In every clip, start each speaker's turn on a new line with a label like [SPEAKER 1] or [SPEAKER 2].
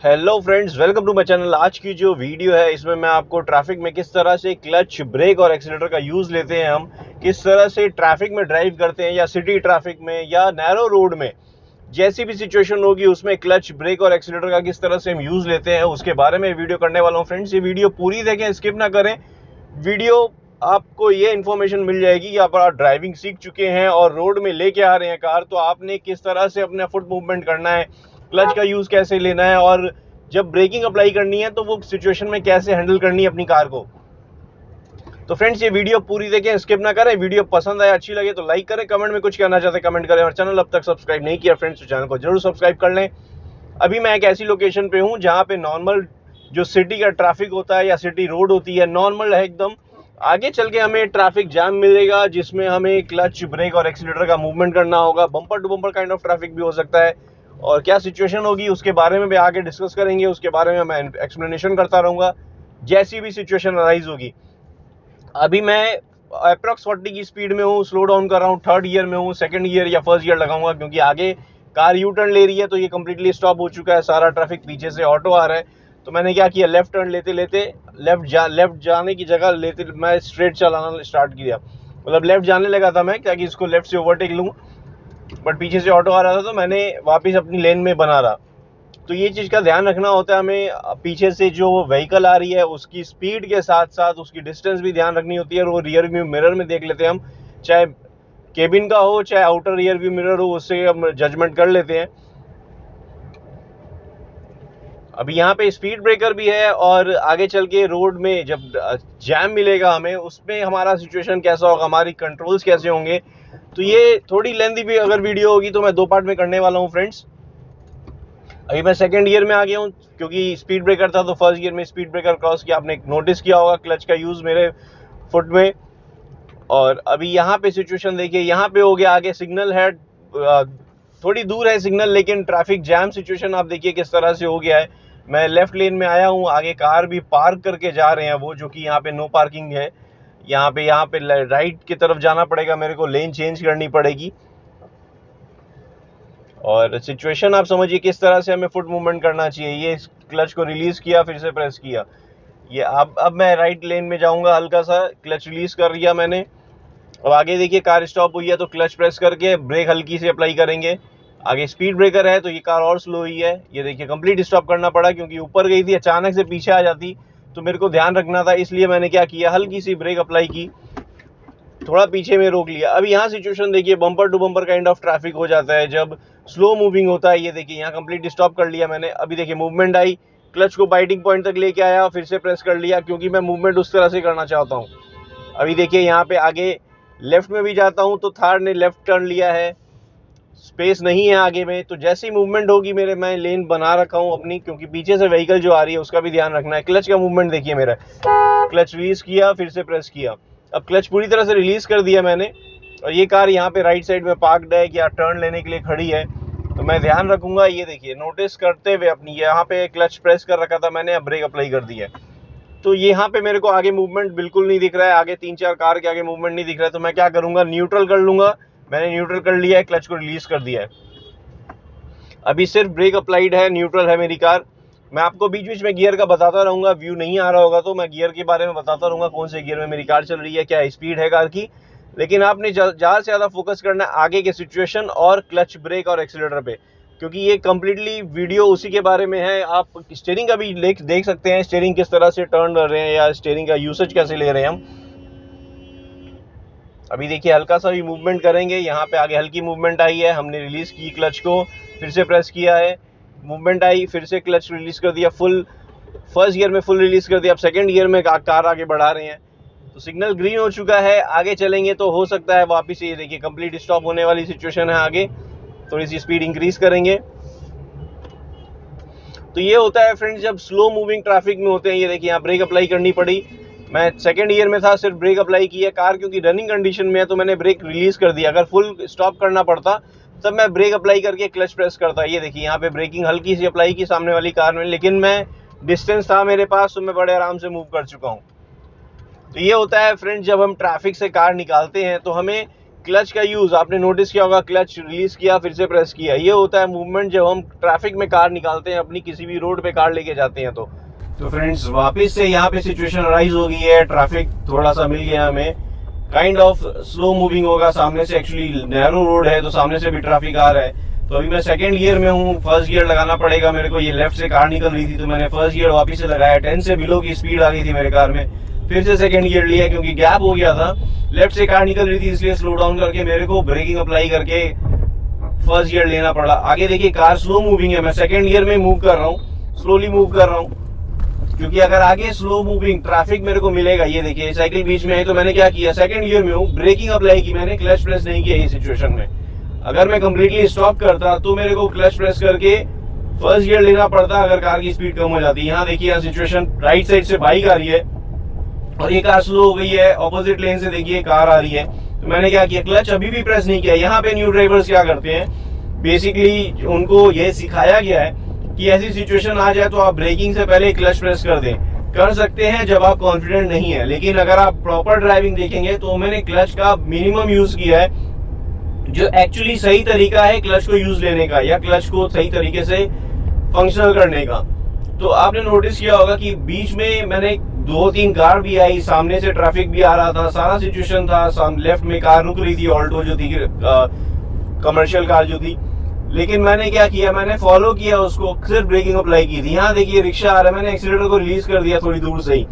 [SPEAKER 1] Hello friends, welcome to my channel. आज की जो वीडियो है इसमें मैं आपको ट्रैफिक में किस तरह से क्लच, ब्रेक और एक्सीलरेटर का यूज़ लेते हैं, हम किस तरह से ट्रैफिक में ड्राइव करते हैं या सिटी ट्रैफिक में या नैरो रोड में, जैसी भी सिचुएशन होगी उसमें क्लच, ब्रेक और एक्सीलरेटर का किस तरह से हम यूज़ लेते हैं उसके बारे में वीडियो करने वाला हूँ। फ्रेंड्स, ये वीडियो पूरी देखें, स्किप ना करें। वीडियो आपको ये इन्फॉर्मेशन मिल जाएगी कि आप ड्राइविंग सीख चुके हैं और रोड में लेके आ रहे हैं कार, तो आपने किस तरह से अपना फुट मूवमेंट करना है, क्लच का यूज़ कैसे लेना है और जब ब्रेकिंग अप्लाई करनी है तो वो सिचुएशन में कैसे हैंडल करनी है अपनी कार को। तो फ्रेंड्स, ये वीडियो पूरी देखें, स्किप ना करें। वीडियो पसंद आए, अच्छी लगे तो लाइक करें, कमेंट में कुछ कहना चाहते कमेंट करें और चैनल अब तक सब्सक्राइब नहीं किया फ्रेंड्स तो चैनल को जरूर सब्सक्राइब कर लें। अभी मैं एक ऐसी लोकेशन पे हूँ जहाँ पे नॉर्मल जो सिटी का ट्रैफिक होता है या सिटी रोड होती है नॉर्मल है एकदम। आगे चल के हमें ट्रैफिक जैम मिलेगा जिसमें हमें क्लच, ब्रेक और एक्सीलरेटर का मूवमेंट करना होगा। Bumper to bumper kind of traffic भी हो सकता है और क्या सिचुएशन होगी उसके बारे में भी आगे डिस्कस करेंगे। उसके बारे में मैं एक्सप्लेनेशन करता रहूँगा जैसी भी सिचुएशन अराइज होगी। अभी मैं अप्रॉक्स 40 की स्पीड में हूँ, स्लो डाउन कर रहा हूँ, थर्ड ईयर में हूँ, सेकंड ईयर या फर्स्ट ईयर लगाऊंगा क्योंकि आगे कार यू टर्न ले रही है तो ये कम्प्लीटली स्टॉप हो चुका है, सारा ट्रैफिक पीछे से ऑटो आ रहा है। तो मैंने क्या किया, लेफ्ट टर्न लेते लेते लेफ्ट जाने की जगह लेते मैं स्ट्रेट चलाना स्टार्ट किया। मतलब लेफ्ट जाने लगा था मैं ताकि इसको लेफ्ट से ओवरटेक लूँ, बट पीछे से ऑटो आ रहा था तो मैंने वापस अपनी लेन में बना रहा। तो ये चीज़ का ध्यान रखना होता है हमें, पीछे से जो व्हीकल आ रही है उसकी स्पीड के साथ साथ उसकी डिस्टेंस भी ध्यान रखनी होती है और वो रियर व्यू मिरर में देख लेते हैं हम, चाहे केबिन का हो चाहे आउटर रियर व्यू मिरर हो, उससे हम जजमेंट कर लेते हैं। अभी यहाँ पे स्पीड ब्रेकर भी है और आगे चल के रोड में जब जैम मिलेगा हमें उसमें हमारा सिचुएशन कैसा होगा, हमारी कंट्रोल्स कैसे होंगे। तो ये थोड़ी लेंथी भी अगर वीडियो होगी तो मैं दो पार्ट में करने वाला हूँ फ्रेंड्स। अभी मैं सेकंड ईयर में आ गया हूँ क्योंकि स्पीड ब्रेकर था तो फर्स्ट ईयर में स्पीड ब्रेकर क्रॉस किया। आपने नोटिस किया होगा क्लच का यूज़ मेरे फुट में। और अभी यहाँ पे सिचुएशन देखिए, यहाँ पे हो गया, आगे सिग्नल है, थोड़ी दूर है सिग्नल, लेकिन ट्रैफिक जैम सिचुएशन आप देखिए किस तरह से हो गया है। मैं लेफ्ट लेन में आया हूँ, आगे कार भी पार्क करके जा रहे हैं वो, जो कि यहाँ पे नो पार्किंग है। यहाँ पे राइट की तरफ जाना पड़ेगा मेरे को, लेन चेंज करनी पड़ेगी। और सिचुएशन आप समझिए किस तरह से हमें फुट मूवमेंट करना चाहिए। ये क्लच को रिलीज किया, फिर से प्रेस किया, ये अब मैं राइट लेन में जाऊंगा, हल्का सा क्लच रिलीज कर दिया मैंने। अब आगे देखिए कार स्टॉप हुई है तो क्लच प्रेस करके ब्रेक हल्की से अप्लाई करेंगे। आगे स्पीड ब्रेकर है तो ये कार और स्लो हुई है, ये देखिए कंप्लीट स्टॉप करना पड़ा क्योंकि ऊपर गई थी, अचानक से पीछे आ जाती तो मेरे को ध्यान रखना था, इसलिए मैंने क्या किया, हल्की सी ब्रेक अप्लाई की, थोड़ा पीछे में रोक लिया। अब यहाँ सिचुएशन देखिए, bumper to bumper kind of traffic हो जाता है जब स्लो मूविंग होता है। ये देखिए यहाँ कंप्लीट स्टॉप कर लिया मैंने। अभी देखिए मूवमेंट आई, क्लच को बाइटिंग पॉइंट तक लेके आया, फिर से प्रेस कर लिया क्योंकि मैं मूवमेंट उस तरह से करना चाहता हूँ। अभी देखिए यहाँ पे आगे लेफ्ट में भी जाता हूँ तो थार ने लेफ्ट टर्न लिया है, स्पेस नहीं है आगे में, तो जैसी मूवमेंट होगी मेरे, मैं लेन बना रखा हूँ अपनी क्योंकि पीछे से व्हीकल जो आ रही है उसका भी ध्यान रखना है। क्लच का मूवमेंट देखिए मेरा, क्लच रिलीज किया, फिर से प्रेस किया। अब क्लच पूरी तरह से रिलीज कर दिया मैंने और ये कार यहाँ पे राइट साइड में पार्कड है या टर्न लेने के लिए खड़ी है, तो मैं ध्यान रखूंगा। ये देखिए नोटिस करते हुए अपनी यहाँ पे क्लच प्रेस कर रखा था मैंने, अब ब्रेक अप्लाई कर दिया है तो यहाँ पे मेरे को आगे मूवमेंट बिल्कुल नहीं दिख रहा है, आगे 3-4 कार के आगे मूवमेंट नहीं दिख रहा है। तो मैं क्या करूंगा, न्यूट्रल कर लूंगा। मैंने न्यूट्रल कर लिया है, क्लच को रिलीज कर दिया है, अभी सिर्फ ब्रेक अप्लाइड है, न्यूट्रल है मेरी कार। मैं आपको बीच बीच में गियर का बताता रहूंगा, व्यू नहीं आ रहा होगा तो मैं गियर के बारे में बताता रहूंगा, कौन से गियर में मेरी कार चल रही है, क्या स्पीड है कार की। लेकिन आपने ज़्यादा से ज़्यादा फोकस करना है आगे के सिचुएशन और क्लच, ब्रेक और एक्सीलरेटर पे, क्योंकि ये कम्प्लीटली वीडियो उसी के बारे में है। आप स्टीयरिंग का भी देख सकते हैं, स्टीयरिंग किस तरह से टर्न कर रहे हैं या स्टीयरिंग का यूसेज कैसे ले रहे हैं हम। अभी देखिए हल्का सा भी मूवमेंट करेंगे, यहाँ पे आगे हल्की मूवमेंट आई है, हमने रिलीज की क्लच को, फिर से प्रेस किया है, मूवमेंट आई, फिर से क्लच रिलीज कर दिया, फुल फर्स्ट गियर में फुल रिलीज कर दिया। अब सेकंड गियर में कार आगे बढ़ा रहे हैं तो सिग्नल ग्रीन हो चुका है, आगे चलेंगे तो हो सकता है वापस ये देखिए कंप्लीट स्टॉप होने वाली सिचुएशन है। आगे थोड़ी सी स्पीड इंक्रीज करेंगे। तो ये होता है फ्रेंड्स जब स्लो मूविंग ट्रैफिक में होते हैं। ये देखिए यहाँ ब्रेक अप्लाई करनी पड़ी, मैं सेकंड ईयर में था, सिर्फ ब्रेक अप्लाई किया, कार क्योंकि रनिंग कंडीशन में है तो मैंने ब्रेक रिलीज कर दिया। अगर फुल स्टॉप करना पड़ता तब मैं ब्रेक अप्लाई करके क्लच प्रेस करता। ये देखिए यहाँ पे ब्रेकिंग हल्की सी अप्लाई की सामने वाली कार में, लेकिन मैं डिस्टेंस था मेरे पास तो मैं बड़े आराम से मूव कर चुका हूँ। तो ये होता है फ्रेंड्स जब हम ट्रैफिक से कार निकालते हैं तो हमें क्लच का यूज आपने नोटिस किया होगा, क्लच रिलीज किया फिर से प्रेस किया, ये होता है मूवमेंट जब हम ट्रैफिक में कार निकालते हैं, अपनी किसी भी रोड पे कार लेके जाते हैं। तो फ्रेंड्स वापस से यहाँ पे सिचुएशन राइज हो गई है, ट्रैफिक थोड़ा सा मिल गया हमें, काइंड ऑफ स्लो मूविंग होगा, सामने से एक्चुअली नैरो रोड है तो सामने से भी ट्रैफिक आ रहा है। तो अभी मैं सेकंड गियर में हूँ, फर्स्ट गियर लगाना पड़ेगा मेरे को, ये लेफ्ट से कार निकल रही थी तो मैंने फर्स्ट गियर वापस से लगाया, 10 से बिलो की स्पीड आ गई थी मेरे कार में, फिर से सेकंड गियर लिया क्योंकि गैप हो गया था, लेफ्ट से कार निकल रही थी इसलिए स्लो डाउन करके मेरे को ब्रेकिंग अप्लाई करके फर्स्ट गियर लेना पड़ा। आगे देखिए कार स्लो मूविंग है, मैं सेकंड गियर में मूव कर रहा हूँ, स्लोली मूव कर रहा हूँ क्योंकि अगर आगे स्लो मूविंग ट्रैफिक मेरे को मिलेगा। ये देखिए साइकिल बीच में है तो मैंने क्या किया, सेकंड गियर में हूँ, ब्रेकिंग अप्लाई की मैंने, क्लच प्रेस नहीं किया ये सिचुएशन में। अगर मैं कंप्लीटली स्टॉप करता तो मेरे को क्लच प्रेस करके फर्स्ट गियर लेना पड़ता अगर कार की स्पीड कम हो जाती। यहाँ देखिए यहाँ सिचुएशन, राइट साइड से बाइक आ रही है और ये कार स्लो हो गई है, ऑपोजिट लेन से देखिए कार आ रही है, तो मैंने क्या किया, क्लच अभी भी प्रेस नहीं किया। यहाँ पे न्यू ड्राइवर्स क्या करते हैं, बेसिकली उनको ये सिखाया गया है कि ऐसी सिचुएशन आ जाए तो आप ब्रेकिंग से पहले क्लच प्रेस कर दें, कर सकते हैं जब आप कॉन्फिडेंट नहीं है, लेकिन अगर आप प्रॉपर ड्राइविंग देखेंगे तो मैंने क्लच का मिनिमम यूज किया है, जो एक्चुअली सही तरीका है क्लच को यूज लेने का या क्लच को सही तरीके से फंक्शनल करने का। तो आपने नोटिस किया होगा कि बीच में मैंने 2-3 कार भी आई, सामने से ट्रैफिक भी आ रहा था, सारा सिचुएशन था, लेफ्ट में कार रुक रही थी, ऑल्टो जो थी, कमर्शियल कार जो थी, लेकिन मैंने क्या किया, मैंने फॉलो किया उसको, सिर्फ ब्रेकिंग अप्लाई की थी। यहाँ देखिए रिक्शा आ रहा है, मैंने एक्सीलरेटर को रिलीज कर दिया थोड़ी दूर से ही,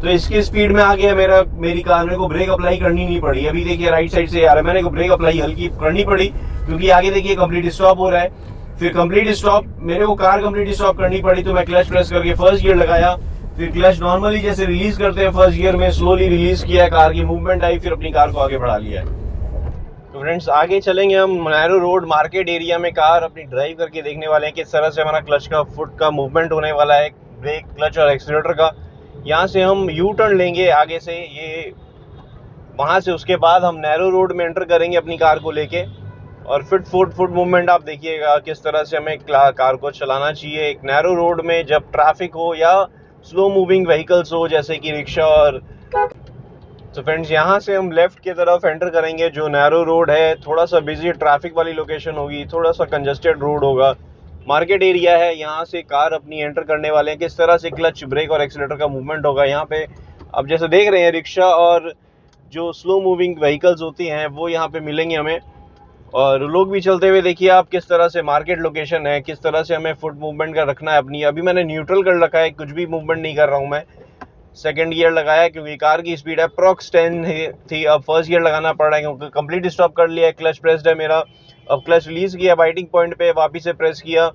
[SPEAKER 1] तो इसकी स्पीड में आ गया मेरी कार, मेरे को ब्रेक अप्लाई करनी नहीं पड़ी। अभी देखिए राइट साइड से आ रहा है, मैंने को ब्रेक अप्लाई हल्की करनी पड़ी क्योंकि आगे देखिए कंप्लीट स्टॉप हो रहा है, फिर कंप्लीट स्टॉप मेरे को कार कंप्लीट स्टॉप करनी पड़ी तो मैं क्लच प्रेस करके फर्स्ट गियर लगाया, फिर क्लच नॉर्मली जैसे रिलीज करते हैं फर्स्ट गियर में स्लोली रिलीज किया, कार की मूवमेंट आई, फिर अपनी कार को आगे बढ़ा लिया। तो फ्रेंड्स आगे चलेंगे हम नैरो रोड मार्केट एरिया में, कार अपनी ड्राइव करके देखने वाले हैं किस तरह से हमारा क्लच का फुट का मूवमेंट होने वाला है, ब्रेक क्लच और एक्सीलरेटर का। यहाँ से हम यू टर्न लेंगे आगे से, ये वहाँ से उसके बाद हम नैरो रोड में एंटर करेंगे अपनी कार को लेके, और फुट मूवमेंट आप देखिएगा किस तरह से हमें कार को चलाना चाहिए एक नैरो रोड में जब ट्रैफिक हो या स्लो मूविंग व्हीकल्स हो जैसे कि रिक्शा और। तो फ्रेंड्स यहाँ से हम लेफ्ट की तरफ एंटर करेंगे, जो नैरो रोड है, थोड़ा सा बिजी ट्रैफिक वाली लोकेशन होगी, थोड़ा सा कंजस्टेड रोड होगा, मार्केट एरिया है। यहाँ से कार अपनी एंटर करने वाले हैं, किस तरह से क्लच ब्रेक और एक्सीलरेटर का मूवमेंट होगा। यहाँ पे अब जैसे देख रहे हैं रिक्शा और जो स्लो मूविंग व्हीकल्स होती हैं वो यहाँ पे मिलेंगे हमें, और लोग भी चलते हुए देखिए आप किस तरह से मार्केट लोकेशन है, किस तरह से हमें फुट मूवमेंट का रखना है अपनी। अभी मैंने न्यूट्रल कर रखा है, कुछ भी मूवमेंट नहीं कर रहा हूँ मैं, सेकंड गियर लगाया क्योंकि कार की स्पीड अप्रॉक्स 10 थी, अब फर्स्ट गियर लगाना पड़ रहा है क्योंकि कंप्लीट स्टॉप कर लिया है, क्लच प्रेस्ड है मेरा, अब क्लच रिलीज किया, बाइटिंग पॉइंट पे वापस से प्रेस किया।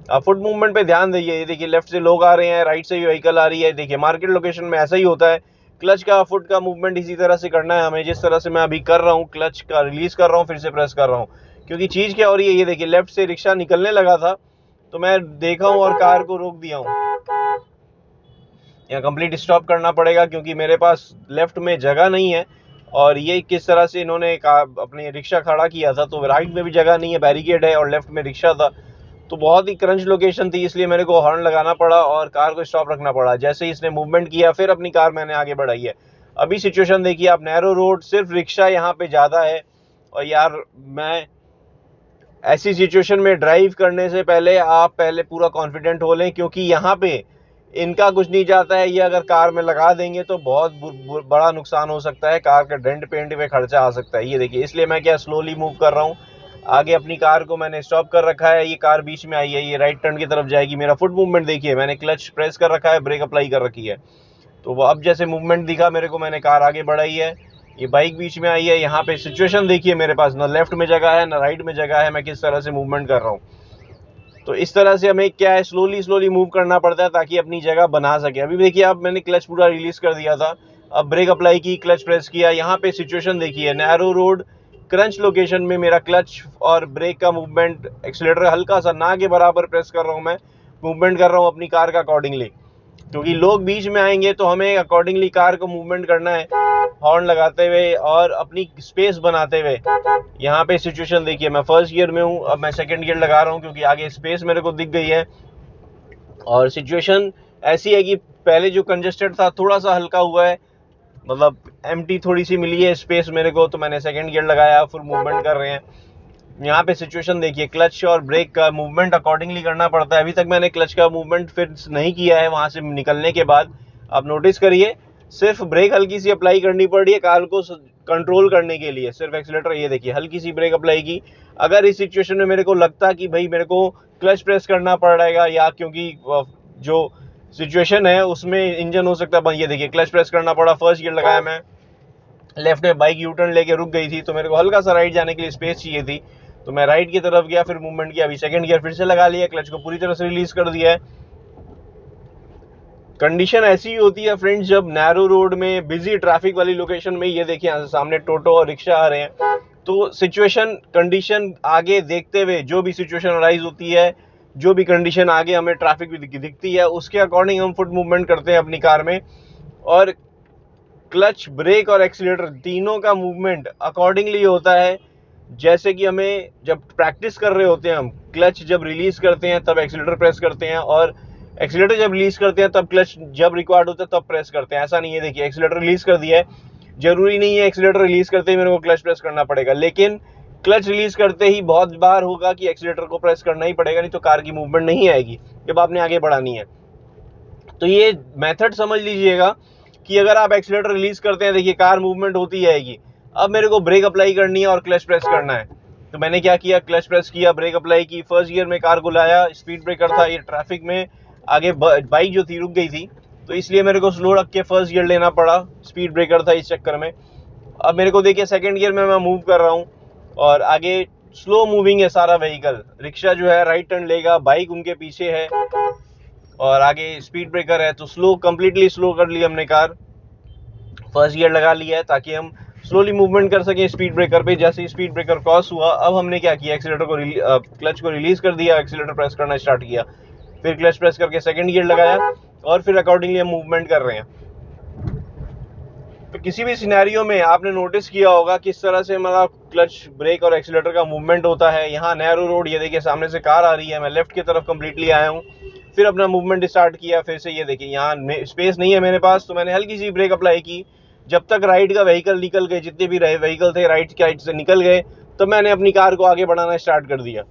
[SPEAKER 1] अब फुट मूवमेंट पे ध्यान दीजिए, ये देखिए लेफ्ट से लोग आ रहे हैं, राइट से व्हीकल आ रही है, देखिए मार्केट लोकेशन में ऐसा ही होता है, क्लच का फुट का मूवमेंट इसी तरह से करना है हमें, जिस तरह से मैं अभी कर रहा हूँ, क्लच का रिलीज कर रहा हूँ फिर से प्रेस कर रहा हूँ। क्योंकि चीज़ क्या हो रही है, ये देखिए लेफ्ट से रिक्शा निकलने लगा था तो मैं देखा हूँ और कार को रोक दिया हूँ, यहाँ कंप्लीट स्टॉप करना पड़ेगा क्योंकि मेरे पास लेफ्ट में जगह नहीं है, और ये किस तरह से इन्होंने अपनी रिक्शा खड़ा किया था, तो राइट में भी जगह नहीं है, बैरिकेड है, और लेफ्ट में रिक्शा था, तो बहुत ही क्रंच लोकेशन थी, इसलिए मेरे को हॉर्न लगाना पड़ा और कार को स्टॉप रखना पड़ा। जैसे ही इसने मूवमेंट किया फिर अपनी कार मैंने आगे बढ़ाई है। अभी सिचुएशन देखिए आप, नैरो रोड, सिर्फ रिक्शा यहाँ पे ज़्यादा है, और यार मैं ऐसी सिचुएशन में ड्राइव करने से पहले आप पहले पूरा कॉन्फिडेंट हो लें, क्योंकि यहाँ पे इनका कुछ नहीं जाता है, ये अगर कार में लगा देंगे तो बहुत बड़ा नुकसान हो सकता है, कार का डेंट पेंट पे खर्चा आ सकता है। ये देखिए इसलिए मैं क्या स्लोली मूव कर रहा हूँ, आगे अपनी कार को मैंने स्टॉप कर रखा है, ये कार बीच में आई है, ये राइट टर्न की तरफ जाएगी। मेरा फुट मूवमेंट देखिए, मैंने क्लच प्रेस कर रखा है, ब्रेक अप्लाई कर रखी है, तो वो अब जैसे मूवमेंट दिखा मेरे को, मैंने कार आगे बढ़ाई है, ये बाइक बीच में आई है। यहाँ पे सिचुएशन देखिए, मेरे पास ना लेफ्ट में जगह है ना राइट में जगह है, मैं किस तरह से मूवमेंट कर रहा हूँ। तो इस तरह से हमें क्या है, स्लोली मूव करना पड़ता है ताकि अपनी जगह बना सके। अभी देखिए आप, मैंने क्लच पूरा रिलीज कर दिया था, अब ब्रेक अप्लाई की, क्लच प्रेस किया। यहाँ पे सिचुएशन देखिए, नैरो रोड क्रंच लोकेशन में मेरा क्लच और ब्रेक का मूवमेंट, एक्सीलरेटर हल्का सा ना के बराबर प्रेस कर रहा हूँ, मैं मूवमेंट कर रहा हूँ अपनी कार का अकॉर्डिंगली, क्योंकि लोग बीच में आएंगे तो हमें अकॉर्डिंगली कार को मूवमेंट करना है, हॉर्न लगाते हुए और अपनी स्पेस बनाते हुए। यहाँ पे सिचुएशन देखिए, मैं फर्स्ट गियर में हूँ, अब मैं सेकंड गियर लगा रहा हूँ क्योंकि आगे स्पेस मेरे को दिख गई है, और सिचुएशन ऐसी है कि पहले जो कंजेस्टेड था थोड़ा सा हल्का हुआ है, मतलब एम्प्टी थोड़ी सी मिली है स्पेस मेरे को, तो मैंने सेकंड गियर लगाया, फुल मूवमेंट कर रहे हैं। यहाँ पे सिचुएशन देखिए, क्लच और ब्रेक का मूवमेंट अकॉर्डिंगली करना पड़ता है। अभी तक मैंने क्लच का मूवमेंट फिर नहीं किया है वहां से निकलने के बाद। आप नोटिस करिए, सिर्फ ब्रेक हल्की सी अप्लाई करनी पड़ रही है कार को कंट्रोल करने के लिए, सिर्फ एक्सीलेटर, ये देखिए हल्की सी ब्रेक अप्लाई की। अगर इस सिचुएशन में मेरे को लगता कि भाई मेरे को क्लच प्रेस करना पड़ेगा, या क्योंकि जो सिचुएशन है उसमें इंजन हो सकता है, ये देखिए क्लच प्रेस करना पड़ा, फर्स्ट गियर लगाया मैं, लेफ्ट में बाइक यू टर्न लेके रुक गई थी, तो मेरे को हल्का सा राइट जाने के लिए स्पेस चाहिए थी, तो मैं राइट की तरफ गया, फिर मूवमेंट किया। अभी सेकंड गियर फिर से लगा लिया, क्लच को पूरी तरह से रिलीज कर दिया है। कंडीशन ऐसी होती है फ्रेंड्स, जब नैरो रोड में बिजी ट्रैफिक वाली लोकेशन में, ये देखिए यहाँ से सामने टोटो और रिक्शा आ रहे हैं, तो सिचुएशन कंडीशन आगे देखते हुए, जो भी सिचुएशन अराइज होती है, जो भी कंडीशन आगे हमें ट्रैफिक भी दिखती है, उसके अकॉर्डिंग हम फुट मूवमेंट करते हैं अपनी कार में। और क्लच, ब्रेक और एक्सीलेटर तीनों का मूवमेंट अकॉर्डिंगली होता है। जैसे कि हमें जब प्रैक्टिस कर रहे होते हैं, हम क्लच जब रिलीज करते हैं तब एक्सीलेटर प्रेस करते हैं, और एक्सीलेटर जब रिलीज करते हैं तब क्लच जब रिक्वायर्ड होता है तब प्रेस करते हैं। ऐसा नहीं है, देखिए एक्सीलेटर रिलीज कर दिया है, जरूरी नहीं है एक्सीलेटर रिलीज करते ही मेरे को क्लच प्रेस करना पड़ेगा, लेकिन क्लच रिलीज करते ही बहुत बार होगा कि एक्सीलेटर को प्रेस करना ही पड़ेगा, नहीं तो कार की मूवमेंट नहीं आएगी जब आपने आगे बढ़ानी है। तो ये मेथड समझ लीजिएगा कि अगर आप एक्सीलेटर रिलीज करते हैं, देखिए कार मूवमेंट होती जाएगी। अब मेरे को ब्रेक अप्लाई करनी है और क्लच प्रेस करना है, तो मैंने क्या किया, क्लच प्रेस किया, ब्रेक अप्लाई की, फर्स्ट गियर में कार को लाया, स्पीड ब्रेकर था, ये ट्रैफिक में आगे बाइक जो थी रुक गई थी, तो इसलिए मेरे को स्लो रख के फर्स्ट गियर लेना पड़ा, स्पीड ब्रेकर था इस चक्कर में। अब मेरे को देखिए सेकंड गियर में मैं मूव कर रहा हूँ, और आगे स्लो मूविंग है सारा व्हीकल, रिक्शा जो है राइट टर्न लेगा, बाइक उनके पीछे है, और आगे स्पीड ब्रेकर है, तो स्लो, कंप्लीटली स्लो कर ली हमने कार, फर्स्ट गियर लगा लिया है ताकि हम स्लोली मूवमेंट कर सकें स्पीड ब्रेकर पे। जैसे स्पीड ब्रेकर क्रॉस हुआ, अब हमने क्या किया, एक्सीलेटर को क्लच को रिलीज कर दिया, एक्सीलेटर प्रेस करना स्टार्ट किया, फिर क्लच प्रेस करके सेकंड गियर लगाया, और फिर अकॉर्डिंगली हम मूवमेंट कर रहे हैं। तो किसी भी सिनेरियो में आपने नोटिस किया होगा किस तरह से हमारा क्लच, ब्रेक और एक्सीलेटर का मूवमेंट होता है। यहाँ नैरो रोड, ये देखिए सामने से कार आ रही है, मैं लेफ्ट की तरफ कंप्लीटली आया हूँ, फिर अपना मूवमेंट स्टार्ट किया, फिर से ये देखिए यहाँ स्पेस नहीं है मेरे पास, तो मैंने हल्की सी ब्रेक अप्लाई की, जब तक राइट का व्हीकल निकल गए, जितने भी व्हीकल थे राइट साइड से निकल गए, तो मैंने अपनी कार को आगे बढ़ाना स्टार्ट कर दिया।